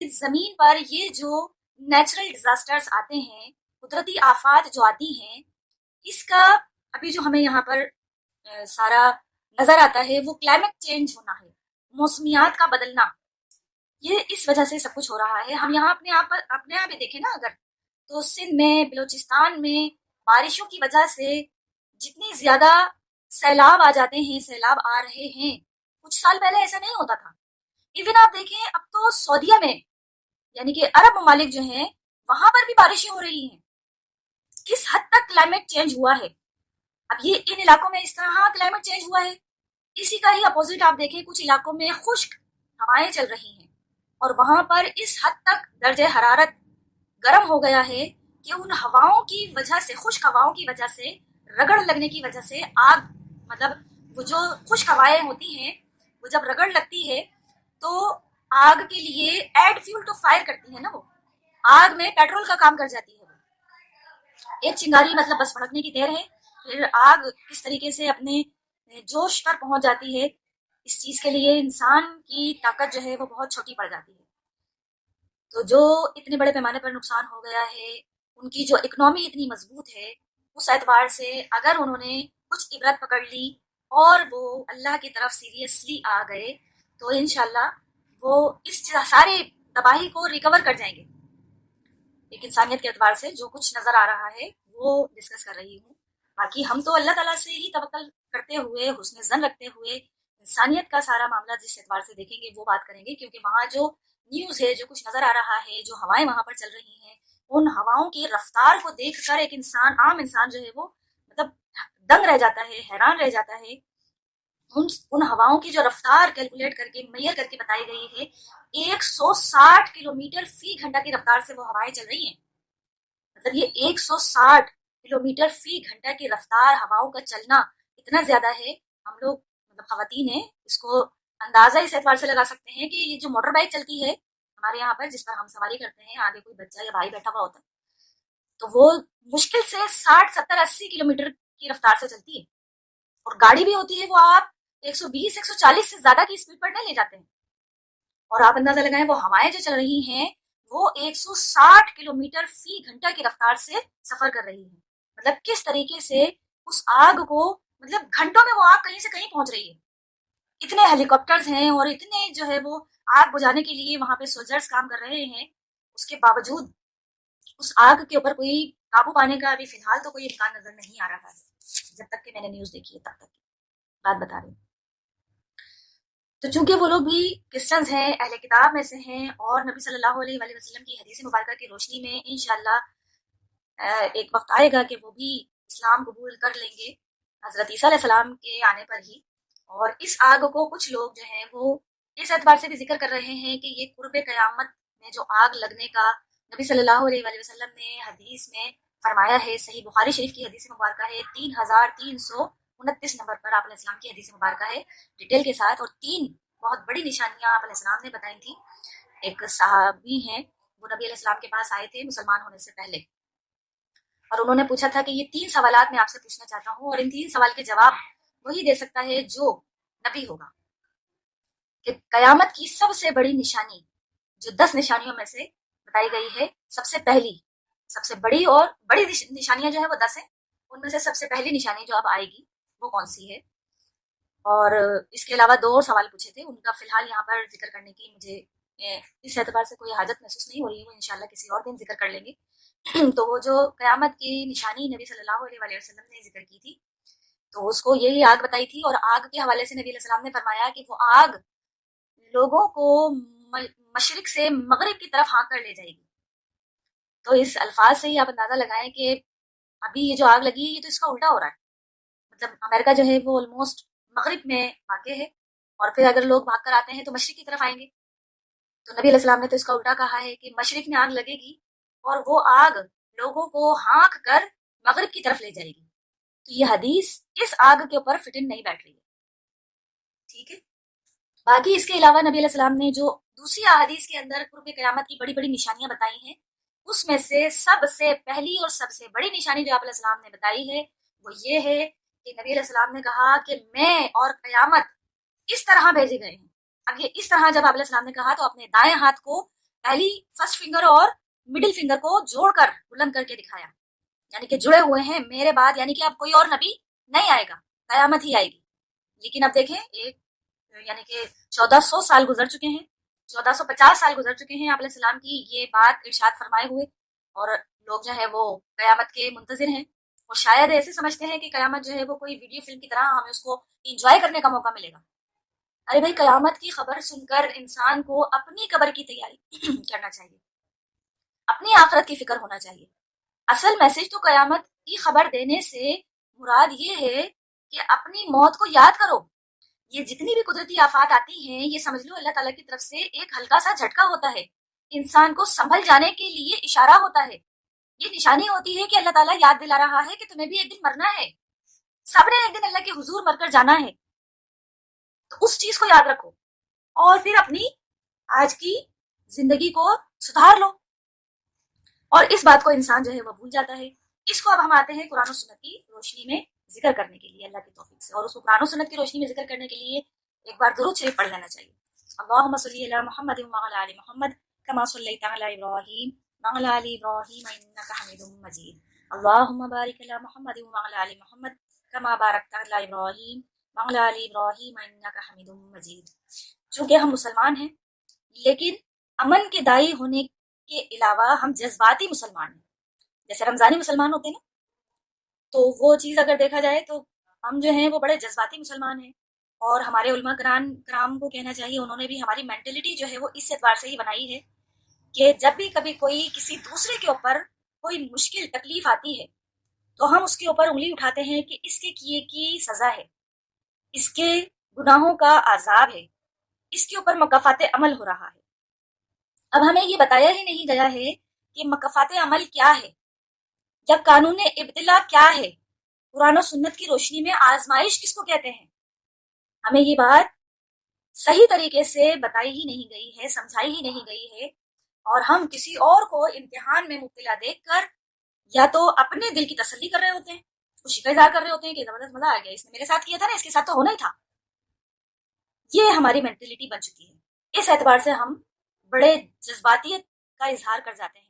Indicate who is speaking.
Speaker 1: زمین پر یہ جو نیچرل ڈیزاسٹرز آتے ہیں، قدرتی آفات جو آتی ہیں، اس کا ابھی جو ہمیں یہاں پر سارا نظر آتا ہے وہ کلائمیٹ چینج ہونا ہے، موسمیات کا بدلنا، یہ اس وجہ سے سب کچھ ہو رہا ہے۔ ہم یہاں اپنے آپ ہی دیکھیں نا، اگر تو سندھ میں، بلوچستان میں بارشوں کی وجہ سے جتنی زیادہ سیلاب آ جاتے ہیں، سیلاب آ رہے ہیں، کچھ سال پہلے ایسا نہیں ہوتا تھا۔ ایون آپ دیکھیں اب تو سعودیہ میں، یعنی کہ عرب ممالک جو ہیں، وہاں پر بھی بارشیں ہو رہی ہیں۔ کس حد تک کلائمیٹ چینج ہوا ہے۔ اب یہ ان علاقوں میں اس طرح کلائمیٹ چینج ہوا ہے، اسی کا ہی اپوزٹ آپ دیکھیں، کچھ علاقوں میں خشک ہوائیں چل رہی ہیں اور وہاں پر اس حد تک درجہ حرارت گرم ہو گیا ہے کہ ان ہواؤں کی وجہ سے، خشک ہواؤں کی وجہ سے، رگڑ لگنے کی وجہ سے آگ، مطلب وہ جو خشک ہوائیں ہوتی ہیں وہ جب رگڑ لگتی ہے تو آگ کے لیے ایڈ فیول ٹو فائر کرتی ہے نا، وہ آگ میں پیٹرول کا کام کر جاتی ہے۔ وہ ایک چنگاری مطلب بس بھڑکنے کی دیر ہے، پھر آگ اس طریقے سے اپنے جوش پر پہنچ جاتی ہے۔ اس چیز کے لیے انسان کی طاقت جو ہے وہ بہت چھوٹی پڑ جاتی ہے۔ تو جو اتنے بڑے پیمانے پر نقصان ہو گیا ہے، ان کی جو اکنامی اتنی مضبوط ہے، اس اعتبار سے اگر انہوں نے کچھ عبرت پکڑ لی اور وہ اللہ کی طرف سیریسلی آ گئے تو انشاءاللہ وہ اس سارے تباہی کو ریکور کر جائیں گے۔ ایک انسانیت کے اعتبار سے جو کچھ نظر آ رہا ہے وہ ڈسکس کر رہی ہوں۔ باقی ہم تو اللہ تعالیٰ سے ہی توکل کرتے ہوئے، حسن ظن رکھتے ہوئے، انسانیت کا سارا معاملہ جس اعتبار سے دیکھیں گے وہ بات کریں گے، کیونکہ وہاں جو نیوز ہے، جو کچھ نظر آ رہا ہے، جو ہوائیں وہاں پر چل رہی ہیں، ان ہواؤں کی رفتار کو دیکھ کر ایک انسان، عام انسان جو ہے وہ مطلب دنگ رہ جاتا ہے، حیران رہ جاتا ہے۔ ان ہواؤں کی جو رفتار کیلکولیٹ کر کے، میئر کر کے بتائی گئی ہے، 160 کلومیٹر فی گھنٹہ کی رفتار سے وہ ہوائیں چل رہی ہیں۔ مطلب یہ 160 کلومیٹر فی گھنٹہ کی رفتار ہواؤں کا چلنا اتنا زیادہ ہے۔ ہم لوگ مطلب خواتین ہیں، اس کو اندازہ اس اعتبار سے لگا سکتے ہیں کہ یہ جو موٹر بائک چلتی ہے ہمارے یہاں پر، جس پر ہم سواری کرتے ہیں، آگے کوئی بچہ یا بھائی بیٹھا ہوا ہوتا ہے، تو وہ مشکل سے 60 70 80 کلومیٹر کی رفتار سے چلتی ہے۔ اور گاڑی بھی ہوتی ہے، وہ آپ 120 140 سے زیادہ کی اسپیڈ پر نہیں لے جاتے ہیں۔ اور آپ اندازہ لگائیں وہ ہوائیں جو چل رہی ہیں وہ 160 کلومیٹر فی گھنٹہ کی رفتار سے سفر کر رہی ہیں۔ مطلب کس طریقے سے اس آگ کو، مطلب گھنٹوں میں وہ آگ کہیں سے کہیں پہنچ رہی ہے۔ اتنے ہیلی کاپٹرز ہیں اور اتنے جو ہے وہ آگ بجھانے کے لیے وہاں پہ سولجرز کام کر رہے ہیں، اس کے باوجود اس آگ کے اوپر کوئی قابو پانے کا ابھی فی الحال تو کوئی امکان نظر نہیں آ رہا ہے، جب تک کہ میں نے نیوز دیکھی ہے تب تک کی بات بتا رہی ہوں۔ تو چونکہ وہ لوگ بھی کرسچنز ہیں، اہل کتاب میں سے ہیں، اور نبی صلی اللہ علیہ وآلہ وسلم کی حدیث مبارکہ کی روشنی میں انشاءاللہ ایک وقت آئے گا کہ وہ بھی اسلام قبول کر لیں گے حضرت عیسیٰ علیہ السلام کے آنے پر ہی۔ اور اس آگ کو کچھ لوگ جو ہیں وہ اس اعتبار سے بھی ذکر کر رہے ہیں کہ یہ قرب قیامت میں جو آگ لگنے کا نبی صلی اللہ علیہ وآلہ وسلم نے حدیث میں فرمایا ہے، صحیح بخاری شریف کی حدیث مبارکہ ہے، 3329 نمبر پر آپ علیہ السلام کی حدیث مبارکہ ہے ڈیٹیل کے ساتھ، اور 3 بہت بڑی نشانیاں آپ علیہ السلام نے بتائی تھیں۔ ایک صحابی ہیں، وہ نبی علیہ السلام کے پاس آئے تھے مسلمان ہونے سے پہلے، اور انہوں نے پوچھا تھا کہ یہ 3 سوالات میں آپ سے پوچھنا چاہتا ہوں، اور ان 3 سوال کے جواب وہی دے سکتا ہے جو نبی ہوگا۔ کہ قیامت کی سب سے بڑی نشانی جو 10 نشانیوں میں سے بتائی گئی ہے، سب سے پہلی، سب سے بڑی اور بڑی نشانیاں جو ہے وہ 10 ہیں، ان میں سے سب سے پہلی نشانی جو اب آئے گی وہ کون سی ہے؟ اور اس کے علاوہ 2 اور سوال پوچھے تھے، ان کا فی الحال یہاں پر ذکر کرنے کی مجھے اس اعتبار سے کوئی حاجت محسوس نہیں ہو رہی ہے، وہ انشاءاللہ کسی اور دن ذکر کر لیں گے۔ تو وہ جو قیامت کی نشانی نبی صلی اللہ علیہ وآلہ وسلم نے ذکر کی تھی، تو اس کو یہی آگ بتائی تھی، اور آگ کے حوالے سے نبی علیہ السلام نے فرمایا کہ وہ آگ لوگوں کو مشرق سے مغرب کی طرف ہانک کر لے جائے گی۔ تو اس الفاظ سے ہی آپ اندازہ لگائیں کہ ابھی یہ جو آگ لگی ہے یہ تو اس کا الٹا ہو رہا ہے۔ مطلب امریکہ جو ہے وہ آلموسٹ مغرب میں واقع ہے، اور پھر اگر لوگ بھاگ کر آتے ہیں تو مشرق کی طرف آئیں گے۔ تو نبی علیہ السلام نے تو اس کا الٹا کہا ہے کہ مشرق میں آگ لگے گی اور وہ آگ لوگوں کو ہانک کر مغرب کی طرف لے جائے گی۔ تو یہ حدیث اس آگ کے اوپر فٹ ان نہیں بیٹھ رہی ہے، ٹھیک ہے۔ باقی اس کے علاوہ نبی علیہ السلام نے جو دوسری احادیث کے اندر قرب قیامت کی بڑی بڑی نشانیاں بتائی ہیں، اس میں سے سب سے پہلی اور سب سے بڑی نشانی جو آپ علیہ السلام نے بتائی ہے وہ یہ ہے کہ نبی علیہ السلام نے کہا کہ میں اور قیامت اس طرح بھیجے گئے ہیں۔ اب یہ اس طرح جب آپ علیہ السلام نے کہا تو اپنے دائیں ہاتھ کو پہلی فرسٹ فنگر اور مڈل فنگر کو جوڑ کر بلند کر کے دکھایا، یعنی کہ جڑے ہوئے ہیں میرے بعد، یعنی کہ اب کوئی اور نبی نہیں آئے گا، قیامت ہی آئے گی۔ لیکن اب دیکھیں یعنی کہ 1400 سال گزر چکے ہیں، 1450 سال گزر چکے ہیں آپ علیہ السلام کی یہ بات ارشاد فرمائے ہوئے، اور لوگ جو ہے وہ قیامت کے منتظر ہیں، اور شاید ایسے سمجھتے ہیں کہ قیامت جو ہے وہ کوئی ویڈیو فلم کی طرح ہمیں اس کو انجوائے کرنے کا موقع ملے گا۔ ارے بھائی، قیامت کی خبر سن کر انسان کو اپنی قبر کی تیاری کرنا چاہیے، اپنی آخرت کی فکر ہونا چاہیے۔ اصل میسج تو قیامت کی خبر دینے سے مراد یہ ہے کہ اپنی موت کو یاد کرو۔ یہ جتنی بھی قدرتی آفات آتی ہیں، یہ سمجھ لو اللہ تعالیٰ کی طرف سے ایک ہلکا سا جھٹکا ہوتا ہے، انسان کو سنبھل جانے کے لیے اشارہ ہوتا ہے، یہ نشانی ہوتی ہے کہ اللہ تعالیٰ یاد دلا رہا ہے کہ تمہیں بھی ایک دن مرنا ہے، سب نے ایک دن اللہ کے حضور مر کر جانا ہے، تو اس چیز کو یاد رکھو اور پھر اپنی آج کی زندگی کو سدھار لو۔ اور اس بات کو انسان جو ہے وہ بھول جاتا ہے۔ اس کو اب ہم آتے ہیں قرآن و سنت کی روشنی میں ذکر کرنے کے لیے اللہ کی توفیق سے، اور اس کو قرآن و سنت کی روشنی میں ذکر کرنے کے لیے ایک بار درود شریف پڑھ لینا چاہیے۔ اللہم صلی علی محمد وعلی آل محمد کما صلیت علی ابراہیم وعلی آل ابراہیم انک حمید مجید۔ اللہم بارک علی محمد وعلی آل محمد کما بارکت علی ابراہیم وعلی آل ابراہیم انک حمید مجید۔ چونکہ ہم مسلمان ہیں، لیکن امن کے داعی ہونے کے علاوہ ہم جذباتی مسلمان ہیں، جیسے رمضانی مسلمان ہوتے ہیں نا، تو وہ چیز اگر دیکھا جائے تو ہم جو ہیں وہ بڑے جذباتی مسلمان ہیں، اور ہمارے علماء کرام کو کہنا چاہیے، انہوں نے بھی ہماری مینٹلٹی جو ہے وہ اس اعتبار سے ہی بنائی ہے کہ جب بھی کبھی کوئی کسی دوسرے کے اوپر کوئی مشکل تکلیف آتی ہے تو ہم اس کے اوپر انگلی اٹھاتے ہیں کہ اس کے کیے کی سزا ہے، اس کے گناہوں کا عذاب ہے، اس کے اوپر مکافات عمل ہو رہا ہے۔ اب ہمیں یہ بتایا ہی نہیں گیا ہے کہ مکافات عمل کیا ہے یا قانون ابتلا کیا ہے، قرآن و سنت کی روشنی میں آزمائش کس کو کہتے ہیں، ہمیں یہ بات صحیح طریقے سے بتائی ہی نہیں گئی ہے، سمجھائی ہی نہیں گئی ہے، اور ہم کسی اور کو امتحان میں مبتلا دیکھ کر یا تو اپنے دل کی تسلی کر رہے ہوتے ہیں، خوشی کا اظہار کر رہے ہوتے ہیں کہ زبردست مزہ آ گیا، اس نے میرے ساتھ کیا تھا نا، اس کے ساتھ تو ہونا ہی تھا۔ یہ ہماری مینٹلٹی بن چکی ہے، اس اعتبار سے ہم بڑے جذباتیت کا اظہار کر جاتے ہیں۔